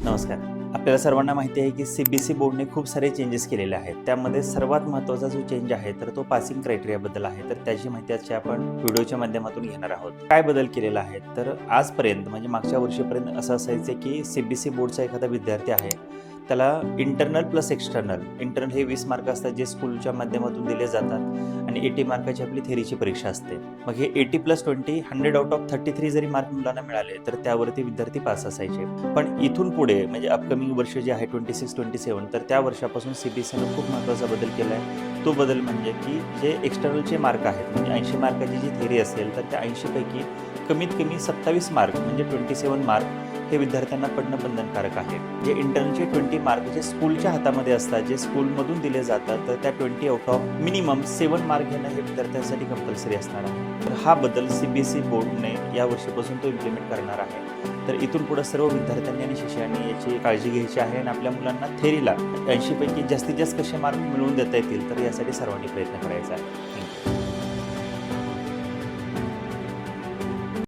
नमस्कार. आपल्याला सर्वांना माहिती आहे की CBSE बोर्डने खूप सारे चेंजेस केलेले आहेत. त्यामध्ये सर्वात महत्त्वाचा जो चेंज आहे तर तो पासिंग क्रायटेरियाबद्दल आहे. तर त्याची माहिती आजची आपण व्हिडिओच्या माध्यमातून घेणार आहोत. काय बदल केलेला आहे? तर आजपर्यंत म्हणजे मागच्या वर्षीपर्यंत असं असायचं की CBSE बोर्डचा एखादा विद्यार्थी आहे, त्याला इंटरनल प्लस एक्सटर्नल. इंटरनल हे 20 मार्क असतात जे स्कूलच्या माध्यमातून दिले जातात आणि 80 मार्काची आपली थेरीची परीक्षा असते. मग हे 80+20 100 आउट ऑफ 33 जरी मार्क मुलांना मिळाले तर त्यावरती विद्यार्थी पास असायचे. पण इथून पुढे म्हणजे अपकमिंग वर्ष जे आहे 26-27 तर त्या वर्षापासून CBSEनं खूप महत्त्वाचा बदल केला आहे. तो बदल म्हणजे की जे एक्सटर्नलचे मार्क आहेत म्हणजे 80 मार्काची जी थेरी असेल तर त्या 80 पैकी कमीत कमी 27 मार्क म्हणजे 27 मार्क हे विद्यार्थ्यांना पडणं बंधनकारक आहे. जे इंटरनलचे 20 मार्क जे स्कूलच्या हातामध्ये असतात, जे स्कूलमधून दिले जातात, तर त्या 20 आउट ऑफ मिनिमम 7 मार्क घेणं हे विद्यार्थ्यांसाठी कंपल्सरी असणार आहे. तर हा बदल CBSE बोर्डने या वर्षीपासून तो इम्प्लिमेंट करणार आहे. तर इथून पुढे सर्व विद्यार्थ्यांनी आणि शिक्षकांनी याची काळजी घ्यायची आहे आणि आपल्या मुलांना थेरीला 80 पैकी जास्तीत जास्त कसे मार्क मिळवून देता येतील तर यासाठी सर्वांनी प्रयत्न करायचा आहे. थँक्यू.